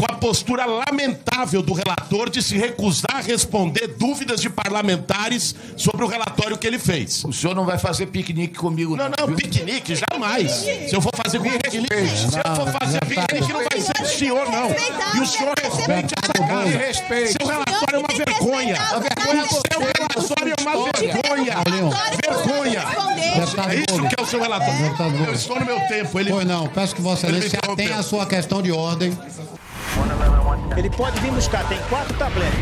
com a postura lamentável do relator de se recusar a responder dúvidas de parlamentares sobre o relatório que ele fez. O senhor não vai fazer piquenique comigo, não? Não, piquenique, jamais. Se eu for fazer piquenique, não vai ser o senhor, não. E o senhor respeite essa casa. Seu relatório é uma vergonha. Seu relatório é uma vergonha. Vergonha. É isso que é o seu relatório. Eu estou no meu tempo. Pois não, peço que Vossa Excelência tenha a sua questão de ordem. Ele pode vir buscar, tem 4 tabletes.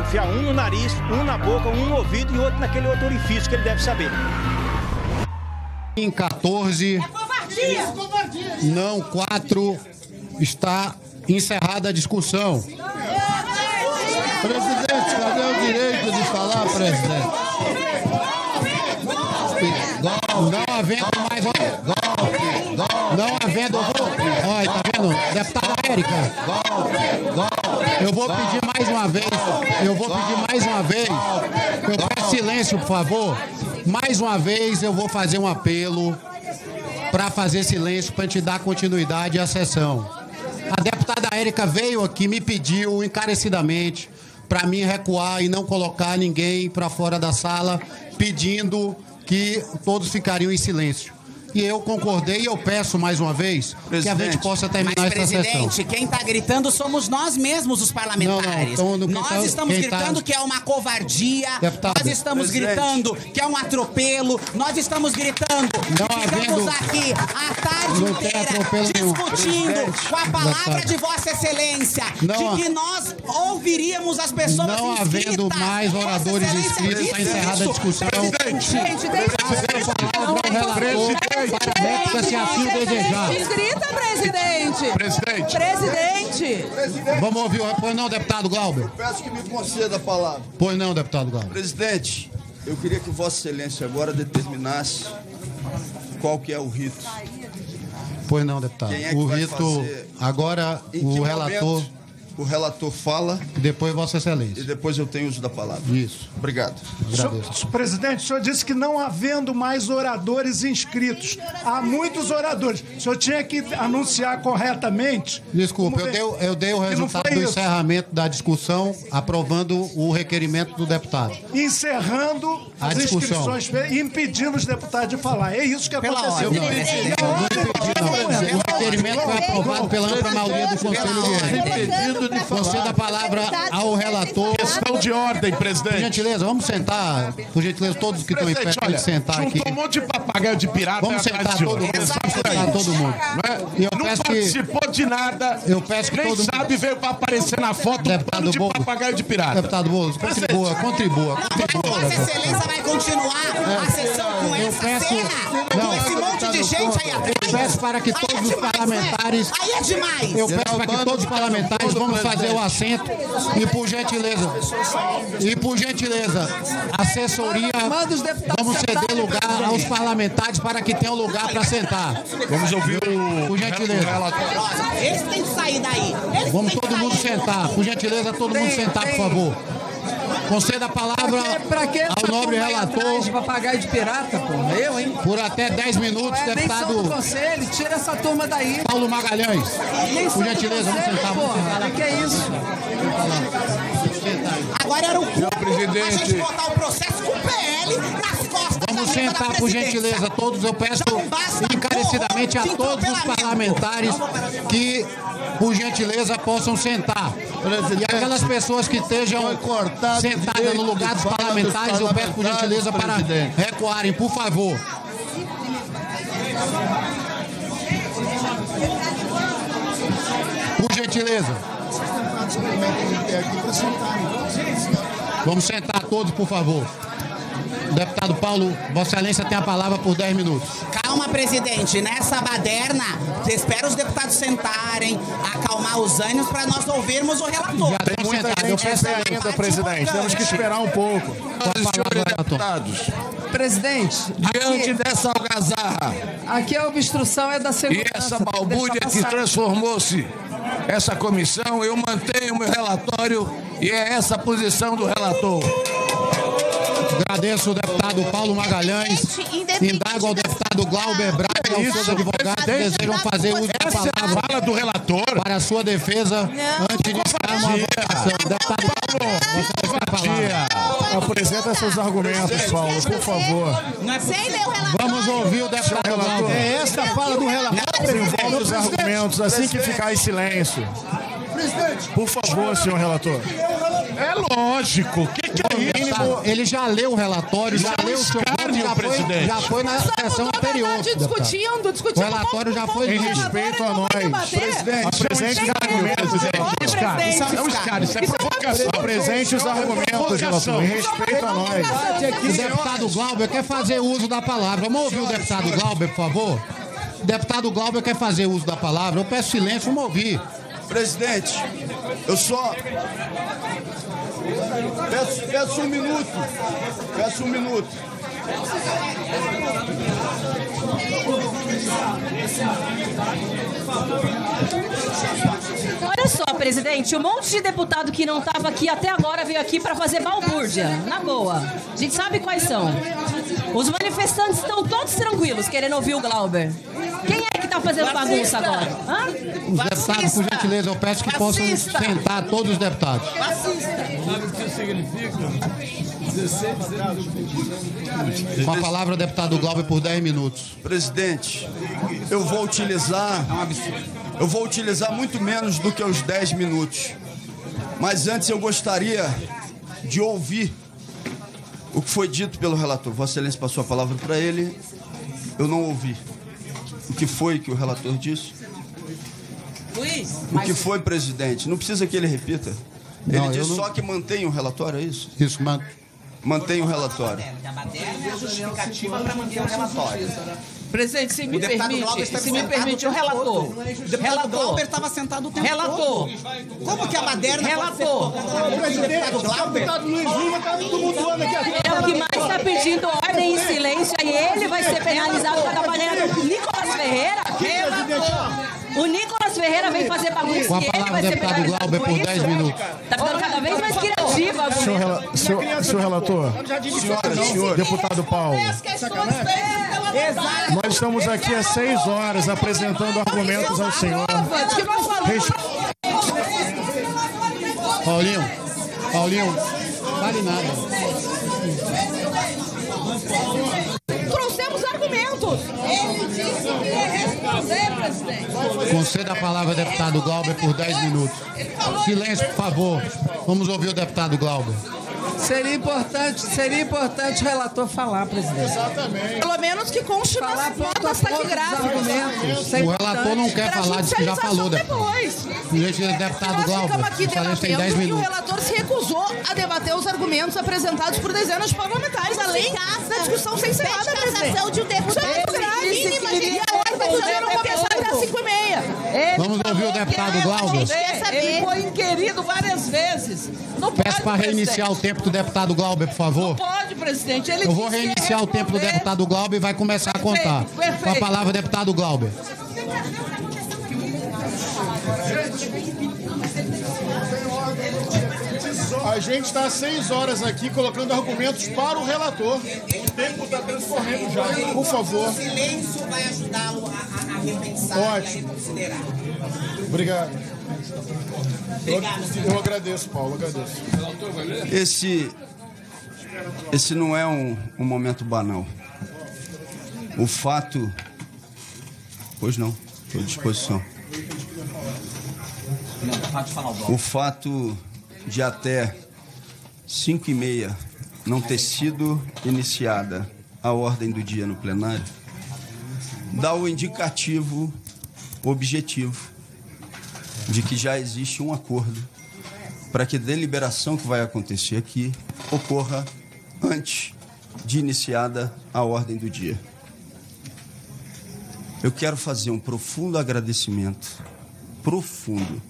Enfiar um no nariz, um na boca, um no ouvido e outro naquele outro orifício que ele deve saber. Em 14, não 4, está encerrada a discussão. Presidente, cadê o direito de falar, presidente? Não havendo mais... Não havendo... Olha, tá vendo? Deputada Érica. Eu vou pedir mais uma vez. Eu peço silêncio, por favor. Mais uma vez eu vou fazer um apelo para fazer silêncio, para te dar continuidade à sessão. A deputada Érica veio aqui, me pediu encarecidamente para mim recuar e não colocar ninguém para fora da sala, pedindo que todos ficariam em silêncio. E eu concordei e eu peço mais uma vez que a gente possa terminar essa sessão. Presidente, quem está gritando somos nós mesmos, os parlamentares. Nós estamos gritando que é uma covardia, nós estamos gritando que é um atropelo, nós estamos gritando que ficamos aqui a tarde inteira discutindo com a palavra de Vossa Excelência, de que nós ouviríamos as pessoas inscritas. Não havendo mais oradores inscritos, está encerrada a discussão. Presidente, Para a época, se assim desejar. Inscrita, presidente. Presidente. Vamos ouvir. Pois não, deputado Glauber. Peço que me conceda a palavra. Pois não, deputado Glauber. Presidente, eu queria que Vossa Excelência agora determinasse qual que é o rito. Pois não, deputado. Quem é que o vai rito, fazer? agora o relator... O relator fala. E depois Vossa Excelência. E depois eu tenho uso da palavra. Isso. Obrigado. Presidente, o senhor disse que não havendo mais oradores inscritos. Há muitos oradores. O senhor tinha que anunciar corretamente. Desculpa, eu dei o resultado do encerramento da discussão, aprovando o requerimento do deputado. Encerrando as inscrições e impedindo os deputados de falar. É isso que aconteceu. O requerimento foi aprovado pela ampla maioria do Conselho de Reis. Conceda a palavra ao relator. Questão de ordem, presidente. Por gentileza, vamos sentar. Por gentileza, todos que estão em pé podem sentar aqui. Juntou um monte de papagaio de pirata. Vamos sentar todo mundo. Não participou de nada. Eu peço que todo mundo... Nem sabe, veio para aparecer na foto deputado de papagaio de pirata. Deputado Boulos, contribua. Vossa Excelência vai continuar a sessão com essa cena? Com esse monte de gente aí atrás? Eu peço para que todos os parlamentares... Aí é demais. Eu peço para que todos os parlamentares vamos fazer o assento e por gentileza, assessoria, vamos ceder lugar aos parlamentares para que tenham lugar para sentar. Vamos ouvir por gentileza. Eles têm que sair daí. Vamos todo mundo sentar. Por gentileza, todo mundo sentar, por favor. Conceda a palavra ao nobre relator. De papagaio de pirata, pô. Eu, hein? Por até 10 minutos, deputado. Do conselho, tira essa turma daí. Paulo Magalhães. Por gentileza, vamos sentar. Porra, que é isso? Agora era o presidente. A gente botar o processo com o PL nas costas. Vamos sentar, por gentileza, todos. Eu peço encarecidamente a todos os parlamentares que, por gentileza, possam sentar. E aquelas pessoas que estejam sentadas no lugar dos parlamentares, eu peço, por gentileza, para recuarem, por favor. Por gentileza. Vamos sentar todos, por favor. Deputado Paulo, Vossa Excelência tem a palavra por 10 minutos. Calma, presidente. Nessa baderna, espera os deputados sentarem, acalmar os ânimos para nós ouvirmos o relator. Já tem muita gente ainda, presidente. Temos que esperar um pouco. Senhores deputados. Presidente, diante dessa algazarra, aqui a obstrução é da segurança. E essa balbúrdia que transformou-se essa comissão, eu mantenho o meu relatório e é essa a posição do relator. Agradeço o deputado Paulo Magalhães. Indago ao deputado Glauber Braga aos seus advogados que desejam fazer uso da palavra fala do relator para a sua defesa antes de iniciar uma votação. Deputado Paulo, apresenta seus argumentos, Paulo, por favor. Sem ler o relatório. Vamos ouvir o deputado Glauber. É esta a fala do relator. Desenvolve os argumentos assim que ficar em silêncio. Por favor, senhor relator. É lógico. O que é isso? Ele já leu o relatório, já leu o seu voto, já foi na sessão anterior. Discutindo. O relatório já foi em respeito a nós. Presidente, apresente os argumentos. É um escárnio, isso é provocação. Apresente os argumentos, relator, em respeito a nós. O deputado Glauber quer fazer uso da palavra. Vamos ouvir o deputado Glauber, por favor? O deputado Glauber quer fazer uso da palavra. Eu peço silêncio, vamos ouvir. Presidente, eu só... Peço um minuto. Peço um minuto. Olha só, presidente, um monte de deputado que não estava aqui até agora veio aqui para fazer balbúrdia. Na boa. A gente sabe quais são. Os manifestantes estão todos tranquilos, querendo ouvir o Glauber. Quem é que está fazendo bagunça agora? Hã? Os deputados, por gentileza, eu peço que possam sentar todos os deputados. Sabe o que significa? 16 Com a palavra, deputado Glauber, por 10 minutos. Presidente, eu vou utilizar muito menos do que os 10 minutos. Mas antes eu gostaria de ouvir o que foi dito pelo relator. Vossa Excelência passou a palavra para ele. Eu não ouvi. O que foi que o relator disse? O que foi, presidente? Não precisa que ele repita. Ele disse só que mantém o relatório, é isso? Isso, mantém o relatório. Justificativa para manter o relatório. Presidente, se me permite, o relator. O deputado Glauber estava sentado o tempo todo. Como que a baderna relator? O deputado Luiz Lima está todo mundo aqui. É o que mais está pedindo ordem e silêncio. Aí ele vai ser penalizado com a baderna do Nicolas Ferreira. O Nicolas Ferreira vem fazer bagunça. Com a palavra, deputado Glauber, por 10 minutos. Está ficando cada vez mais criativa. Senhor relator, senhor deputado Paulo, nós estamos aqui há 6 horas apresentando argumentos ao senhor. Paulinho, fale nada. Trouxemos argumentos. Ele disse que ia responder, presidente. Conceda a palavra ao deputado Glauber por 10 minutos. Silêncio, por favor. Vamos ouvir o deputado Glauber. Seria importante o relator falar, presidente. Exatamente. Pelo menos que conste nas notas taquigráficas. O relator não quer falar disso que já falou, deputado. Deputado Glauber, Excelência tem 10 minutos. E o relator se recusou a debater os argumentos apresentados por dezenas de parlamentares, além da discussão sem encerrada, presidente. De um deputado mínima e a ordem do dia não começar até às 5h30. Vamos ouvir o deputado Glauber. Ele foi inquirido várias vezes. Peço para reiniciar o tempo do deputado Glauber, por favor. Não pode, presidente. Eu vou reiniciar o tempo do deputado Glauber e vai começar a contar. Com a palavra, deputado Glauber. A gente está há 6 horas aqui colocando argumentos para o relator. O tempo está transcorrendo já. Por favor. O silêncio vai ajudá-lo a repensar. Ótimo. Obrigado. Eu agradeço, Paulo. Agradeço. Esse não é um momento banal. O fato... Pois não. Estou à disposição. O fato de até 5h30 não ter sido iniciada a ordem do dia no plenário dá o indicativo objetivo de que já existe um acordo para que a deliberação que vai acontecer aqui ocorra antes de iniciada a ordem do dia. Eu quero fazer um profundo agradecimento, profundo.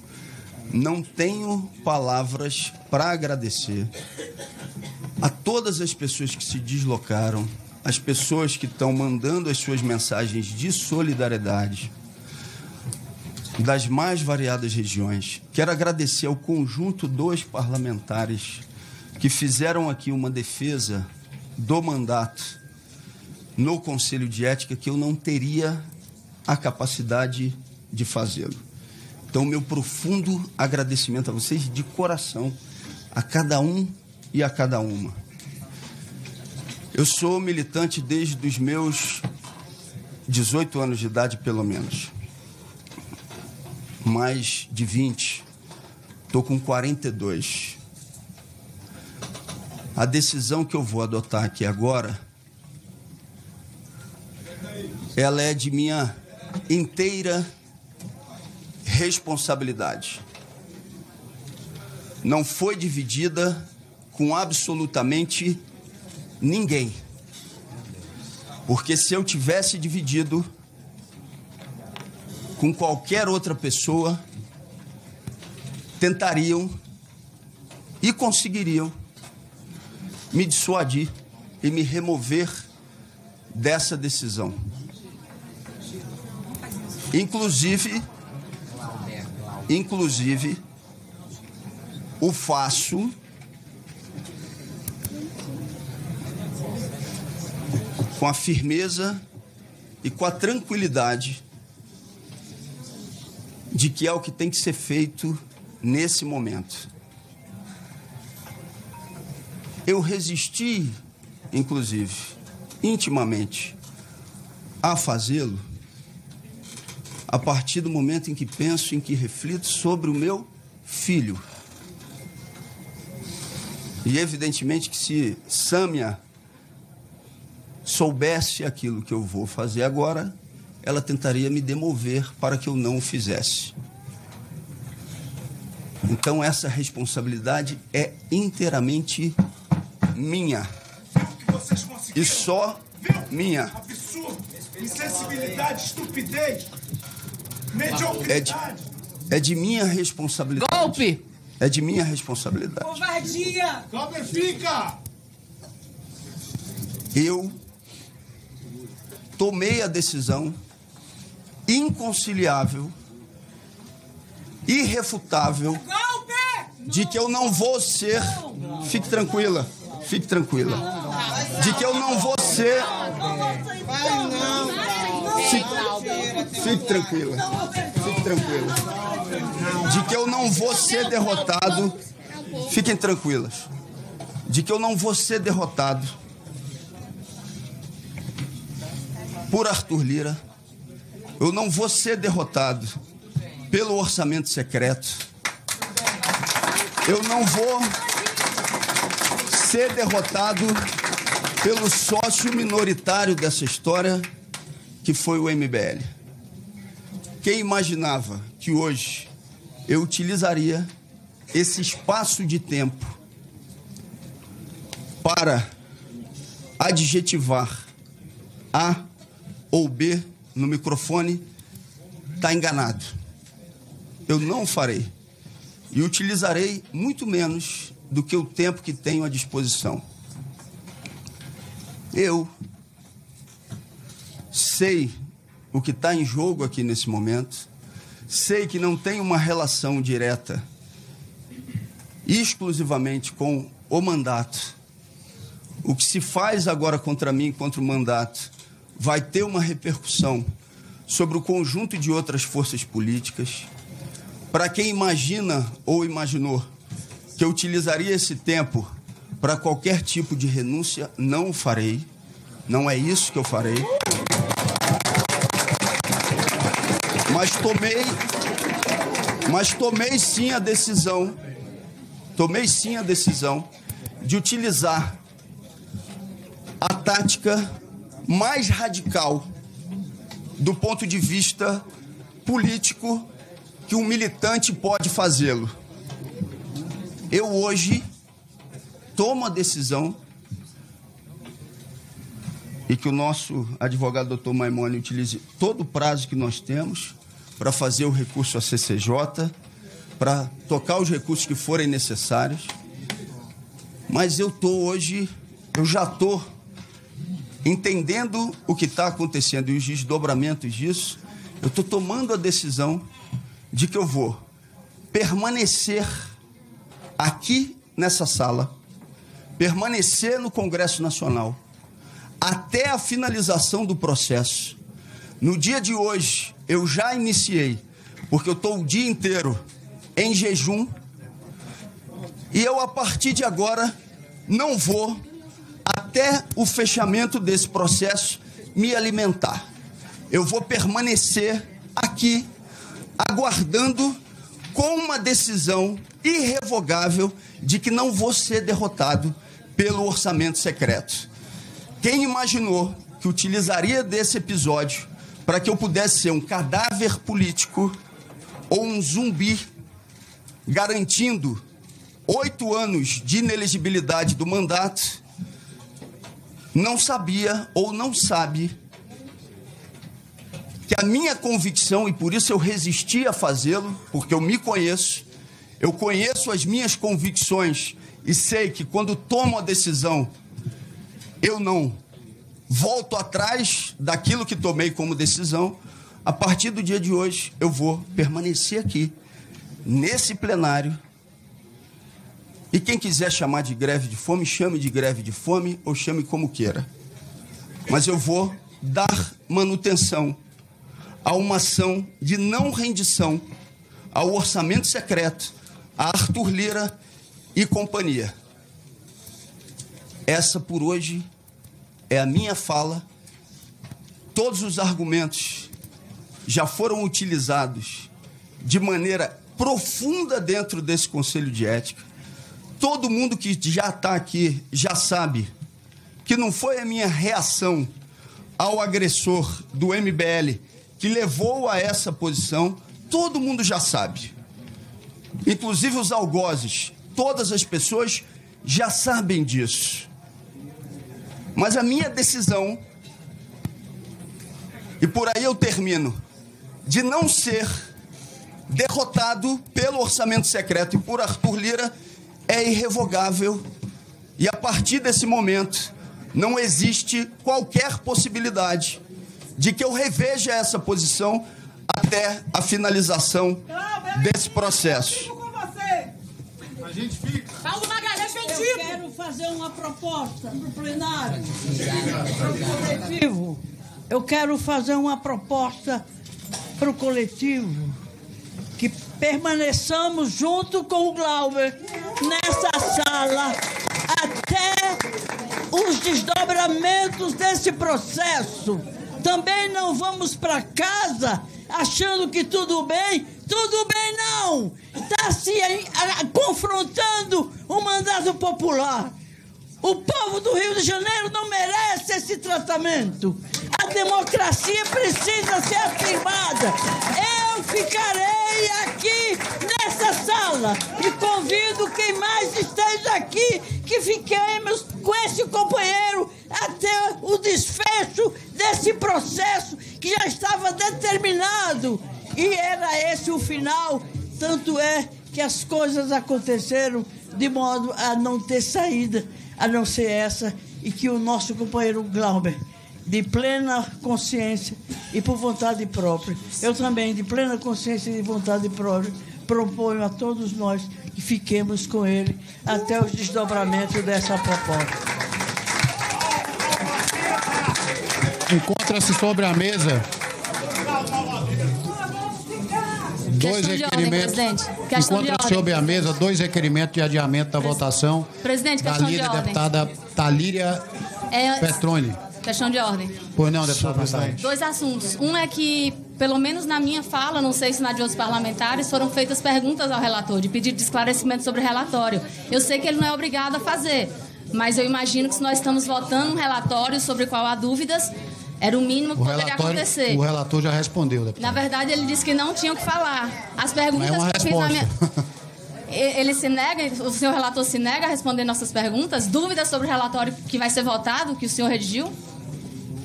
Não tenho palavras para agradecer a todas as pessoas que se deslocaram, as pessoas que estão mandando as suas mensagens de solidariedade das mais variadas regiões. Quero agradecer ao conjunto dos parlamentares que fizeram aqui uma defesa do mandato no Conselho de Ética que eu não teria a capacidade de fazê-lo. Então, meu profundo agradecimento a vocês de coração, a cada um e a cada uma. Eu sou militante desde os meus 18 anos de idade, pelo menos. Mais de 20. Estou com 42. A decisão que eu vou adotar aqui agora, ela é de minha inteira responsabilidade. Não foi dividida com absolutamente ninguém. Porque se eu tivesse dividido com qualquer outra pessoa, tentariam e conseguiriam me dissuadir e me remover dessa decisão. Inclusive, o faço com a firmeza e com a tranquilidade de que é o que tem que ser feito nesse momento. Eu resisti, inclusive, intimamente, a fazê-lo a partir do momento em que penso, em que reflito sobre o meu filho. E evidentemente que se Sâmia soubesse aquilo que eu vou fazer agora, ela tentaria me demover para que eu não o fizesse. Então essa responsabilidade é inteiramente minha. E só minha. Absurdo, insensibilidade, estupidez, mediocridade. É de minha responsabilidade. Golpe! É de minha responsabilidade. Covardia! Glauber, fica! Eu tomei a decisão inconciliável, irrefutável, de que eu não vou ser... Fique tranquila, fique tranquila. De que eu não vou ser... Fique tranquila, fique tranquila. De que eu não vou ser derrotado. Fiquem tranquilas. De que eu não vou ser derrotado por Arthur Lira. Eu não vou ser derrotado pelo orçamento secreto. Eu não vou ser derrotado pelo sócio minoritário dessa história, que foi o MBL. Quem imaginava que hoje eu utilizaria esse espaço de tempo para adjetivar A ou B no microfone, está enganado. Eu não farei. E utilizarei muito menos do que o tempo que tenho à disposição. Eu sei o que está em jogo aqui nesse momento. Sei que não tem uma relação direta exclusivamente com o mandato. O que se faz agora contra mim, contra o mandato, vai ter uma repercussão sobre o conjunto de outras forças políticas. Para quem imagina ou imaginou que eu utilizaria esse tempo para qualquer tipo de renúncia, não o farei. Não é isso que eu farei. Mas tomei sim a decisão de utilizar a tática mais radical do ponto de vista político que um militante pode fazê-lo. Eu hoje tomo a decisão, e que o nosso advogado doutor Maimone utilize todo o prazo que nós temos para fazer o recurso à CCJ, para tocar os recursos que forem necessários. Mas eu já estou entendendo o que está acontecendo e os desdobramentos disso. Eu estou tomando a decisão de que eu vou permanecer aqui nessa sala, permanecer no Congresso Nacional, até a finalização do processo, No dia de hoje, eu já iniciei, porque eu estou o dia inteiro em jejum, e eu, a partir de agora, não vou, até o fechamento desse processo, me alimentar. Eu vou permanecer aqui, aguardando com uma decisão irrevogável de que não vou ser derrotado pelo orçamento secreto. Quem imaginou que utilizaria desse episódio para que eu pudesse ser um cadáver político ou um zumbi, garantindo 8 anos de inelegibilidade do mandato, não sabia ou não sabe que a minha convicção, e por isso eu resisti a fazê-lo, porque eu me conheço, eu conheço as minhas convicções e sei que quando tomo a decisão, eu não volto atrás daquilo que tomei como decisão. A partir do dia de hoje, eu vou permanecer aqui, nesse plenário. E quem quiser chamar de greve de fome, chame de greve de fome ou chame como queira. Mas eu vou dar manutenção a uma ação de não rendição ao orçamento secreto, a Arthur Lira e companhia. Essa, por hoje, é a minha fala. Todos os argumentos já foram utilizados de maneira profunda dentro desse Conselho de Ética. Todo mundo que já está aqui já sabe que não foi a minha reação ao agressor do MBL que levou a essa posição. Todo mundo já sabe. Inclusive os algozes. Todas as pessoas já sabem disso. Mas a minha decisão, e por aí eu termino, de não ser derrotado pelo orçamento secreto e por Arthur Lira, é irrevogável, e a partir desse momento não existe qualquer possibilidade de que eu reveja essa posição até a finalização desse processo. A gente fica. Paulo Magalhães vendido. Eu quero fazer uma proposta para o plenário. Coletivo. Eu quero fazer uma proposta para o coletivo. Que permaneçamos junto com o Glauber nessa sala até os desdobramentos desse processo. Também não vamos para casa achando que tudo bem não. Está se confrontando o mandato popular. O povo do Rio de Janeiro não merece esse tratamento. A democracia precisa ser afirmada. Eu ficarei aqui nessa sala e convido quem mais esteja aqui que fiquemos com esse companheiro até o desfecho desse processo que já estava determinado. E era esse o final. Tanto é que as coisas aconteceram de modo a não ter saída, a não ser essa, e que o nosso companheiro Glauber, de plena consciência e por vontade própria, eu também, de plena consciência e de vontade própria, proponho a todos nós que fiquemos com ele até os desdobramentos dessa proposta. Encontra-se sobre a mesa dois requerimentos. Encontra-se sobre a mesa 2 requerimentos de adiamento da votação da líder deputada Talíria Petroni. Questão de ordem. Pois não, deputada presidente. 2 assuntos. Um é que, pelo menos na minha fala, não sei se na de outros parlamentares, foram feitas perguntas ao relator, de pedido de esclarecimento sobre o relatório. Eu sei que ele não é obrigado a fazer, mas eu imagino que se nós estamos votando um relatório sobre o qual há dúvidas, era o mínimo que poderia acontecer. O relator já respondeu, deputada. Na verdade, ele disse que não tinha o que falar. As perguntas que eu fiz na minha... Ele se nega, o senhor relator se nega a responder nossas perguntas? Dúvidas sobre o relatório que vai ser votado, que o senhor redigiu?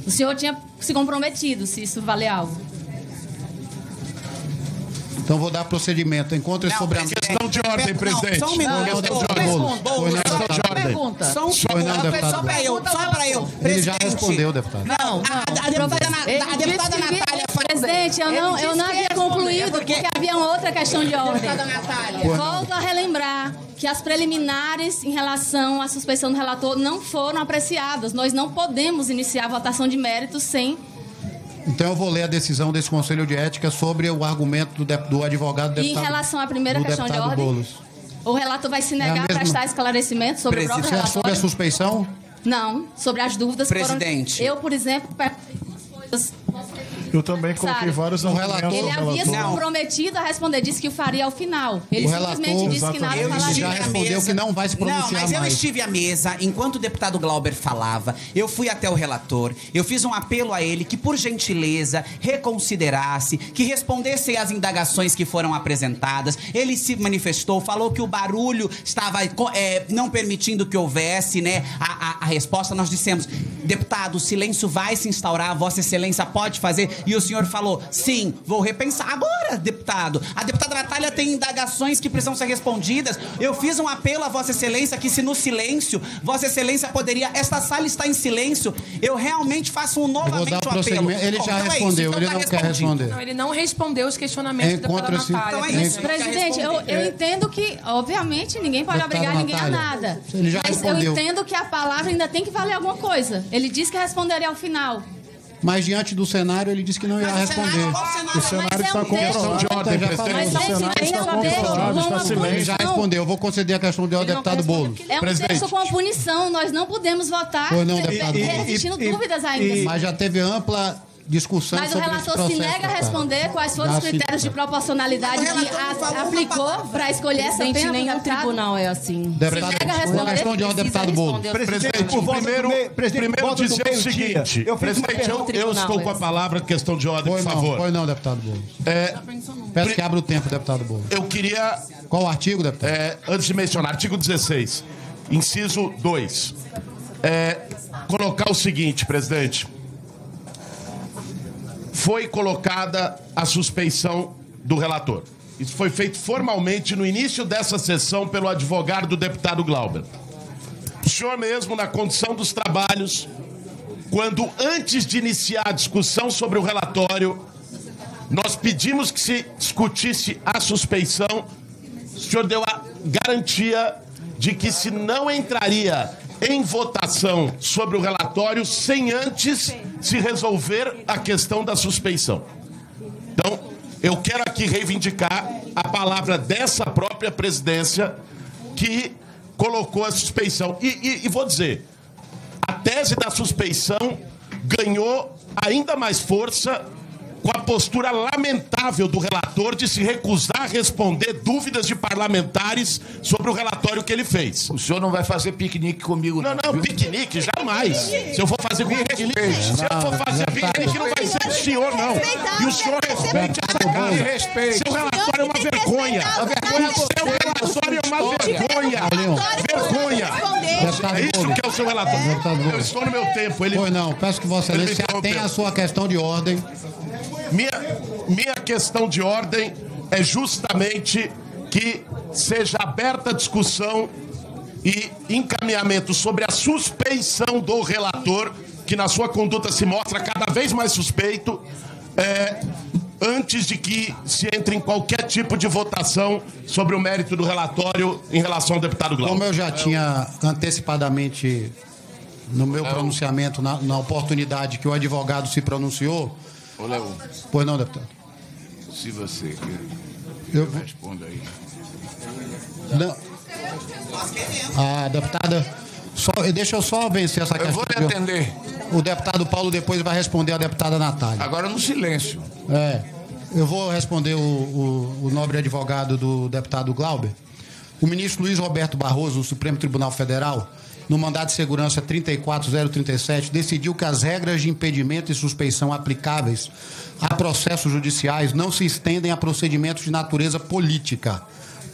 O senhor tinha se comprometido, se isso valer algo. Então vou dar procedimento. Encontre sobre a mesa. Questão de ordem, presidente. Só um minuto. Pergunta. Só para eu. Ele já respondeu, deputado. Não. A deputada Natália falou. Presidente, eu não havia concluído, porque havia outra questão de ordem. Volto a relembrar que as preliminares em relação à suspeição do relator não foram apreciadas. Nós não podemos iniciar a votação de méritos sem Então eu vou ler a decisão desse Conselho de Ética sobre o argumento do advogado deputado. E em relação à primeira questão de ordem, Boulos. o relator vai se negar a prestar esclarecimento sobre o próprio relatório? Sobre a suspeição? Não, sobre as dúvidas. Presidente. Eu, por exemplo, coisas. Eu também coloquei vários argumentos. Ele havia se comprometido a responder, disse que o faria ao final. Ele simplesmente disse que nada falaria. Já respondeu que não vai se pronunciar mais. Não, mas eu estive à mesa, enquanto o deputado Glauber falava, eu fui até o relator, eu fiz um apelo a ele que, por gentileza, reconsiderasse, que respondesse às indagações que foram apresentadas. Ele se manifestou, falou que o barulho estava não permitindo que houvesse, né, a resposta. Nós dissemos, deputado, o silêncio vai se instaurar, Vossa Excelência pode fazer. E o senhor falou, sim, vou repensar. Agora, deputado, a deputada Natália tem indagações que precisam ser respondidas. Eu fiz um apelo a Vossa Excelência que, se no silêncio, Vossa Excelência poderia... Esta sala está em silêncio. Eu realmente faço novamente um apelo. Ele já respondeu, ele não quer responder. Não, ele não respondeu os questionamentos da deputada Natália. Então é isso. Presidente, eu entendo que, obviamente, ninguém pode obrigar ninguém a nada. Mas eu entendo que a palavra ainda tem que valer alguma coisa. Ele disse que responderia ao final. Mas diante do cenário, ele disse que não irá responder. O cenário está com questão de ordem, presidente. O cenário está controlado, está silêncio. Ele já respondeu. Eu vou conceder a questão de ordem ao deputado Boulos. É um texto com a punição. Nós não podemos votar existindo dúvidas ainda. Mas já teve ampla discussão sobre esse processo. Mas o relator se nega a responder quais foram os critérios de proporcionalidade que aplicou para escolher essa pena. Nenhum tribunal é assim. Deputado, a questão de ordem, deputado Boulos. Presidente, primeiro dizer o seguinte. Presidente, eu estou com a palavra, questão de ordem, por favor. Pois não, deputado Boulos. Peço que abra o tempo, deputado Boulos. Eu queria... Qual o artigo, deputado? Antes de mencionar, artigo 16, inciso 2. Colocar o seguinte, presidente. Foi colocada a suspeição do relator. Isso foi feito formalmente no início dessa sessão pelo advogado do deputado Glauber. O senhor mesmo, na condução dos trabalhos, quando antes de iniciar a discussão sobre o relatório, nós pedimos que se discutisse a suspeição, o senhor deu a garantia de que se não entraria em votação sobre o relatório sem antes se resolver a questão da suspeição. Então, eu quero aqui reivindicar a palavra dessa própria presidência que colocou a suspeição. E vou dizer, a tese da suspeição ganhou ainda mais força com a postura lamentável do relator de se recusar a responder dúvidas de parlamentares sobre o relatório que ele fez. O senhor não vai fazer piquenique comigo, não? Não, piquenique, jamais. Se eu for fazer piquenique, não vai ser do senhor, não. E o senhor respeite essa casa. Seu relatório é uma vergonha. Seu relatório é uma vergonha. Vergonha. É isso que é o seu relatório. Eu estou no meu tempo. Pois não, peço que Vossa Excelência atenha a sua questão de ordem. Minha questão de ordem é justamente que seja aberta a discussão e encaminhamento sobre a suspeição do relator, que na sua conduta se mostra cada vez mais suspeito, antes de que se entre em qualquer tipo de votação sobre o mérito do relatório em relação ao deputado Glauber. Como eu já tinha antecipadamente no meu pronunciamento, na oportunidade que o advogado se pronunciou. Ô, Léo. Pois não, deputado. Se você quer, eu responda aí. Não. A deputada... deixa eu só vencer essa questão. Eu vou lhe atender. O deputado Paulo depois vai responder a deputada Natália. Agora no silêncio. Eu vou responder o nobre advogado do deputado Glauber. O ministro Luiz Roberto Barroso, do Supremo Tribunal Federal, no mandado de segurança 34037, decidiu que as regras de impedimento e suspeição aplicáveis a processos judiciais não se estendem a procedimentos de natureza política,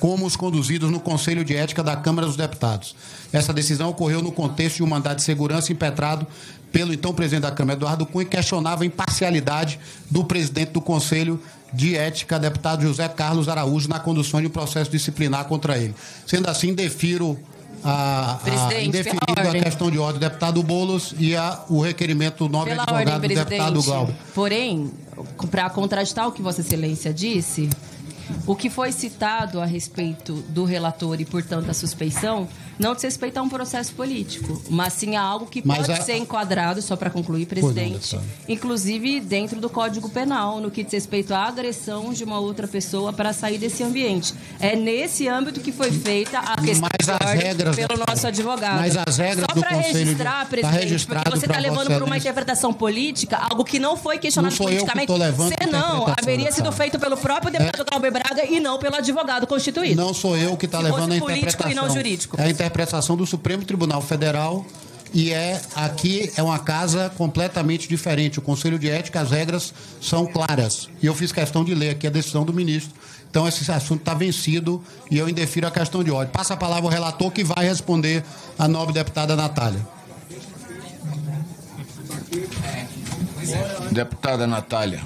como os conduzidos no Conselho de Ética da Câmara dos Deputados. Essa decisão ocorreu no contexto de um mandado de segurança impetrado pelo então presidente da Câmara, Eduardo Cunha, e questionava a imparcialidade do presidente do Conselho de Ética, deputado José Carlos Araújo, na condução de um processo disciplinar contra ele. Sendo assim, defiro indeferido a questão de ordem do deputado Boulos e o requerimento do nobre advogado do deputado Glauber. Porém, para contrastar o que Vossa Excelência disse, O que foi citado a respeito do relator e, portanto, a suspeição, não diz respeito a um processo político, mas sim a algo que pode ser enquadrado, só para concluir, presidente, inclusive dentro do Código Penal, no que diz respeito à agressão de uma outra pessoa para sair desse ambiente. É nesse âmbito que foi feita a questão pelo nosso advogado. Mas as regras do Conselho... Só para registrar, presidente, porque você está levando para uma interpretação política, algo que não foi questionado politicamente, senão haveria sido feito pelo próprio deputado Glauber Braga e não pelo advogado constituído. Não sou eu que está levando a interpretação. E não jurídico. É a interpretação do Supremo Tribunal Federal e aqui é uma casa completamente diferente. O Conselho de Ética, as regras são claras. E eu fiz questão de ler aqui a decisão do ministro. Então, esse assunto está vencido e eu indefiro a questão de ordem. Passa a palavra ao relator que vai responder a nobre deputada Natália. Deputada Natália.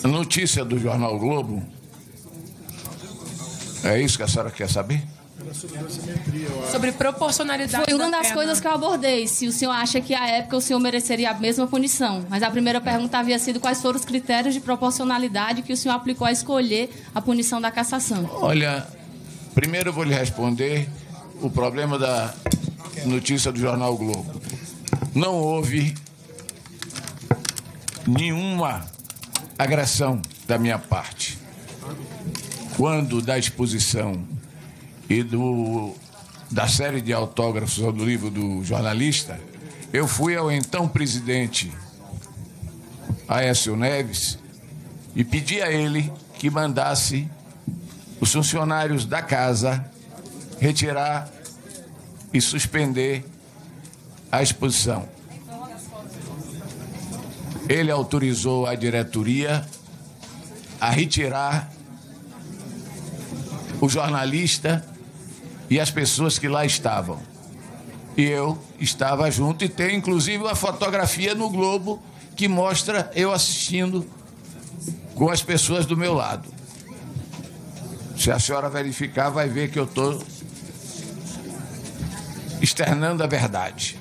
A notícia do Jornal o Globo, é isso que a senhora quer saber? Sobre proporcionalidade. Foi uma das coisas que eu abordei. Se o senhor acha que à época o senhor mereceria a mesma punição. Mas a primeira pergunta havia sido quais foram os critérios de proporcionalidade que o senhor aplicou a escolher a punição da cassação. Olha, primeiro eu vou lhe responder o problema da notícia do Jornal o Globo. Não houve nenhuma agressão da minha parte. Quando da exposição e da série de autógrafos do livro do jornalista, eu fui ao então presidente Aécio Neves e pedi a ele que mandasse os funcionários da casa retirar e suspender a exposição. Ele autorizou a diretoria a retirar o jornalista e as pessoas que lá estavam. E eu estava junto e tem inclusive uma fotografia no Globo que mostra eu assistindo com as pessoas do meu lado. Se a senhora verificar, vai ver que eu estou externando a verdade.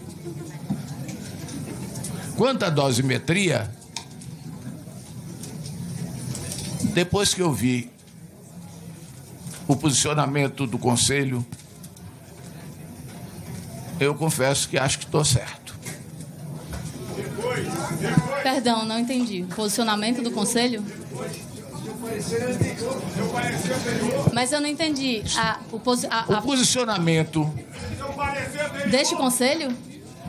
Quanto à dosimetria, depois que eu vi o posicionamento do Conselho, eu confesso que acho que estou certo. Perdão, não entendi. O posicionamento do Conselho? Mas eu não entendi. O posicionamento deste Conselho?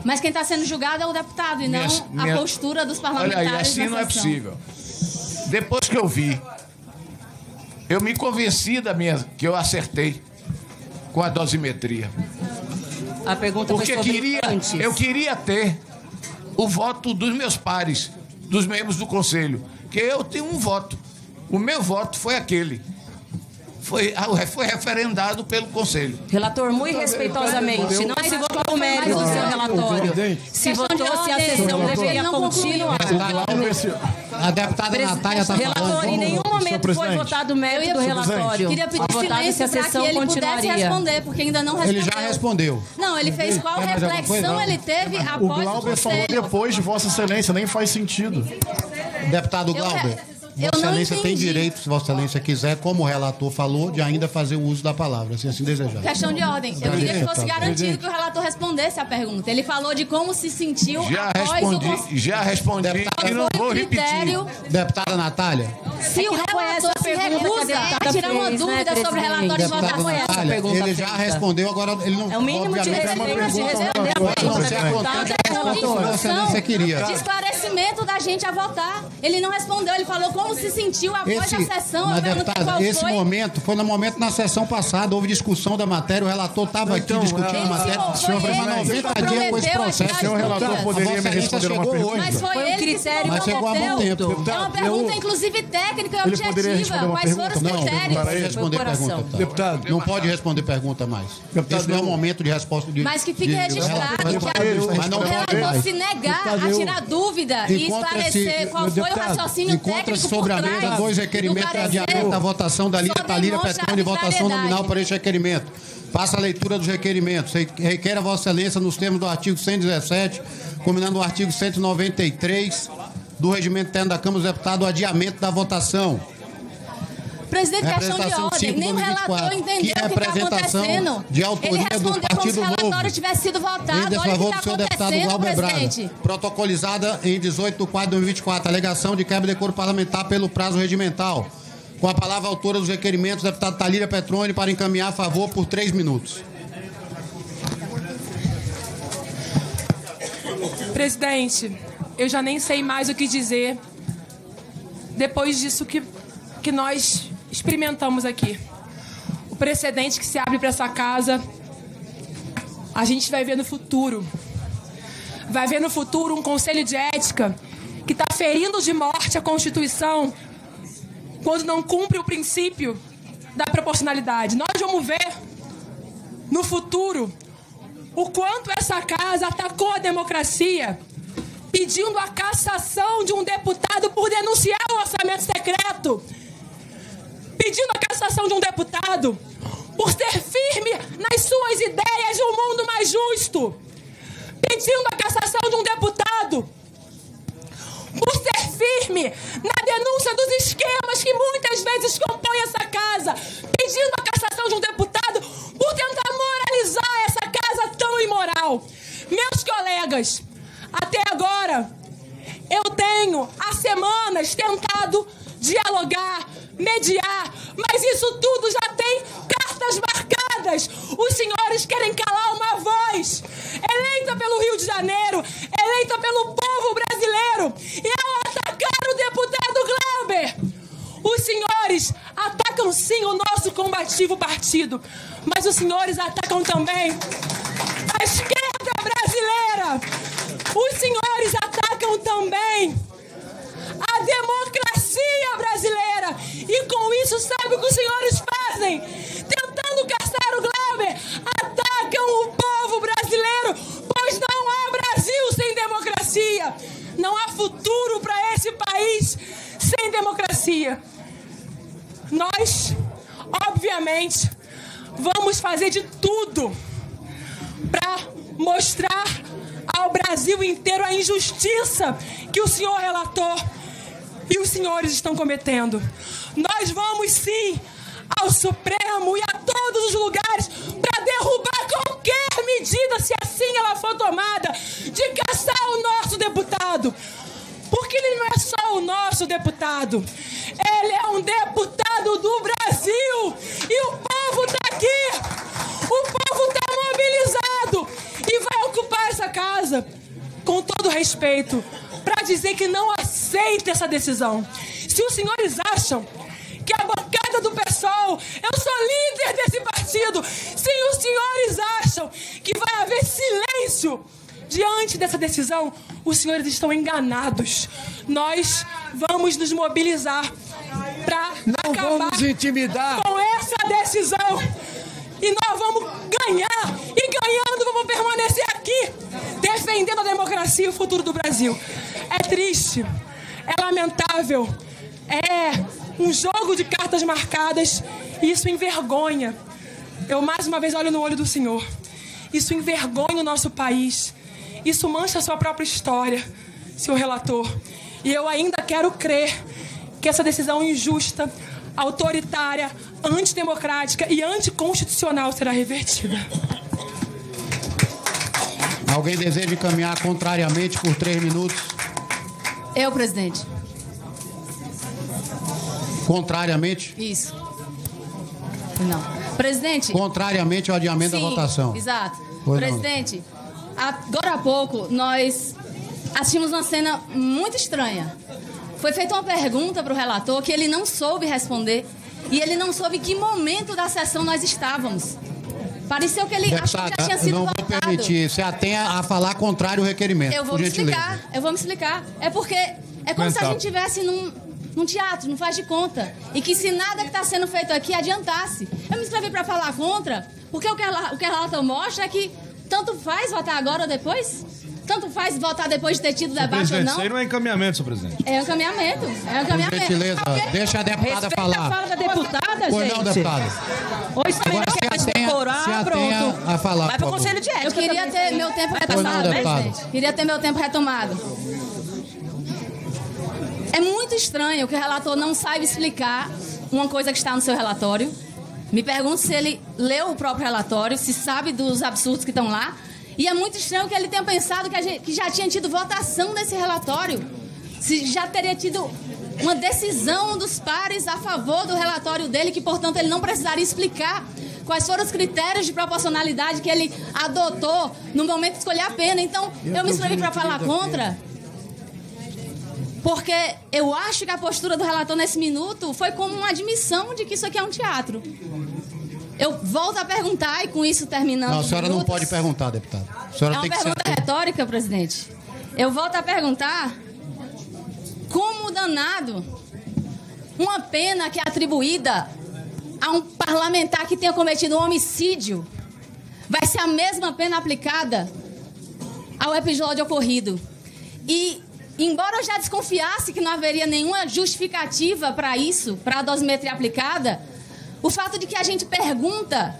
Mas quem está sendo julgado é o deputado e não a postura dos parlamentares. Olha aí, assim não é possível. Depois que eu vi, eu me convenci que eu acertei com a dosimetria. A pergunta porque eu queria ter o voto dos meus pares, dos membros do Conselho, que eu tenho um voto. O meu voto foi aquele. Foi referendado pelo Conselho. Relator, muito respeitosamente, não se votou o mérito do seu relatório. Se votou se a sessão deveria continuar. A deputada Natália está falando. Relator, em nenhum momento foi votado o mérito do relatório. Queria pedir silêncio para que ele pudesse responder, porque ainda não respondeu. Ele já respondeu. Não, ele fez qual reflexão ele teve após o Conselho. O Glauber falou depois de Vossa Excelência, nem faz sentido. Deputado Glauber. Vossa Excelência tem direito, se Vossa Excelência quiser, como o relator falou, de ainda fazer o uso da palavra, se assim desejar. Questão de ordem. Eu queria que fosse garantido que o relator respondesse a pergunta. Ele falou de como se sentiu após o Conselho. Já respondi e não vou repetir. Deputada Natália. Se o relator se recusa a tirar uma dúvida sobre o relatório de votação, ele já respondeu, agora ele não... É o mínimo de respeito de responder a pergunta. Vossa Excelência queria. De esclarecimento da gente a votar. Ele não respondeu, ele falou como se sentiu após a sessão. Esse momento foi no momento na sessão passada, houve discussão da matéria, o relator estava aqui discutindo a matéria. Senhor presidente, 90 dias com esse processo. O senhor relator poderia me responder uma pergunta. Mas foi ele que se comprometeu. É uma pergunta, inclusive, técnica e objetiva. Quais foram os critérios? Não pode responder pergunta. Deputado, não pode responder pergunta mais. Esse não é o momento de resposta de... Mas que fique registrado que o relator se negar a tirar dúvida e esclarecer qual foi o raciocínio técnico sobre a mesa 2 requerimentos de adiamento da votação da Lídia Talíria Petrone e votação nominal para este requerimento. Passa a leitura dos requerimentos. Requer a Vossa Excelência, nos termos do artigo 117, combinando o artigo 193, do Regimento Interno da Câmara dos Deputados o adiamento da votação. Presidente, questão de ordem. Nem o relator entendeu o que está acontecendo. De autoria ele do Partido como se o relatório Novo. tivesse sido votado. Olha o que está acontecendo, presidente. Protocolizada em 18 de 4 de 2024. Alegação de quebra de decoro parlamentar pelo prazo regimental. Com a palavra a autora dos requerimentos, deputada Thalíria Petroni, para encaminhar a favor por 3 minutos. Presidente, eu já nem sei mais o que dizer depois disso que nós experimentamos aqui. O precedente que se abre para essa casa, a gente vai ver no futuro. Vai ver no futuro um conselho de ética que está ferindo de morte a Constituição quando não cumpre o princípio da proporcionalidade. Nós vamos ver no futuro o quanto essa casa atacou a democracia, pedindo a cassação de um deputado por denunciar o orçamento secreto, pedindo a cassação de um deputado por ser firme nas suas ideias de um mundo mais justo, pedindo a cassação de um deputado por ser firme na denúncia dos esquemas que muitas vezes compõem essa casa, pedindo a cassação de um deputado por tentar moralizar essa casa tão imoral. Meus colegas, até agora, eu tenho há semanas tentado dialogar, mediar, mas isso tudo já tem cartas marcadas. Os senhores querem calar uma voz eleita pelo Rio de Janeiro, eleita pelo povo brasileiro, e ao atacar o deputado Glauber, os senhores atacam sim o nosso combativo partido, mas os senhores atacam também a esquerda brasileira. Os senhores atacam também a democracia brasileira. E com isso, sabe o que os senhores fazem? Tentando caçar o Glauber, atacam o povo brasileiro, pois não há Brasil sem democracia. Não há futuro para esse país sem democracia. Nós, obviamente, vamos fazer de tudo para mostrar ao Brasil inteiro a injustiça que o senhor relator e os senhores estão cometendo. Nós vamos sim ao Supremo e a todos os lugares para derrubar qualquer medida, se assim ela for tomada, de caçar o nosso deputado. Porque ele não é só o nosso deputado, ele é um deputado do Brasil. E o povo está aqui, o povo está mobilizado e vai ocupar essa casa, com todo respeito, para dizer que não aceita essa decisão. Se os senhores acham que a bancada do PSOL, eu sou líder desse partido, se os senhores acham que vai haver silêncio diante dessa decisão, os senhores estão enganados. Nós vamos nos mobilizar para acabar com essa decisão. E nós vamos ganhar. E ganhando, vamos permanecer aqui, defendendo a democracia e o futuro do Brasil. É triste, é lamentável, é um jogo de cartas marcadas. E isso envergonha. Eu mais uma vez olho no olho do senhor. Isso envergonha o nosso país. Isso mancha a sua própria história, senhor relator. E eu ainda quero crer que essa decisão injusta, autoritária, antidemocrática e anticonstitucional será revertida. Alguém deseja encaminhar contrariamente por 3 minutos? Eu, presidente. Contrariamente? Isso. Não. Presidente. Contrariamente ao adiamento da votação. Exato. Pois presidente, agora há pouco nós assistimos uma cena muito estranha. Foi feita uma pergunta para o relator que ele não soube responder e ele não soube em que momento da sessão nós estávamos. Pareceu que ele achou que já tinha sido votado. Não vou permitir. Você atenha a falar contrário ao requerimento. Eu vou me explicar. Eu vou me explicar. É porque é como se a gente estivesse num teatro, não faz de conta. E que se nada que está sendo feito aqui adiantasse. Eu me inscrevi para falar contra, porque o que o relator mostra é que tanto faz votar agora ou depois. Tanto faz votar depois de ter tido debate ou não. Isso aí não é encaminhamento, senhor presidente. É encaminhamento. É encaminhamento. Por gentileza, deixa a deputada falar. Respeita a fala da deputada, Pois gente. não, deputada. Hoje também Agora não se atenha a falar. Vai para o Conselho de Ética. Eu queria ter meu tempo retomado, presidente. Queria ter meu tempo retomado. É muito estranho que o relator não saiba explicar uma coisa que está no seu relatório. Me pergunto se ele leu o próprio relatório, se sabe dos absurdos que estão lá. E é muito estranho que ele tenha pensado que já tinha tido votação nesse relatório. Se já teria tido uma decisão dos pares a favor do relatório dele, que, portanto, ele não precisaria explicar quais foram os critérios de proporcionalidade que ele adotou no momento de escolher a pena. Então, eu me inscrevi para falar contra, porque eu acho que a postura do relator nesse minuto foi como uma admissão de que isso aqui é um teatro. Eu volto a perguntar, e com isso terminando... Não, a senhora não pode perguntar, deputada. A senhora é tem uma pergunta retórica, presidente. Eu volto a perguntar como danado uma pena que é atribuída a um parlamentar que tenha cometido um homicídio vai ser a mesma pena aplicada ao episódio ocorrido. E, embora eu já desconfiasse que não haveria nenhuma justificativa para isso, para a dosimetria aplicada, o fato de que a gente pergunta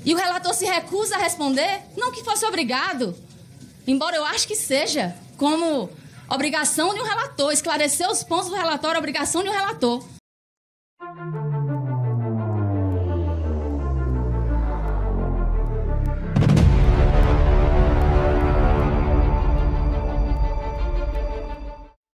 e o relator se recusa a responder, não que fosse obrigado, embora eu acho que seja, como obrigação de um relator, esclarecer os pontos do relatório, obrigação de um relator.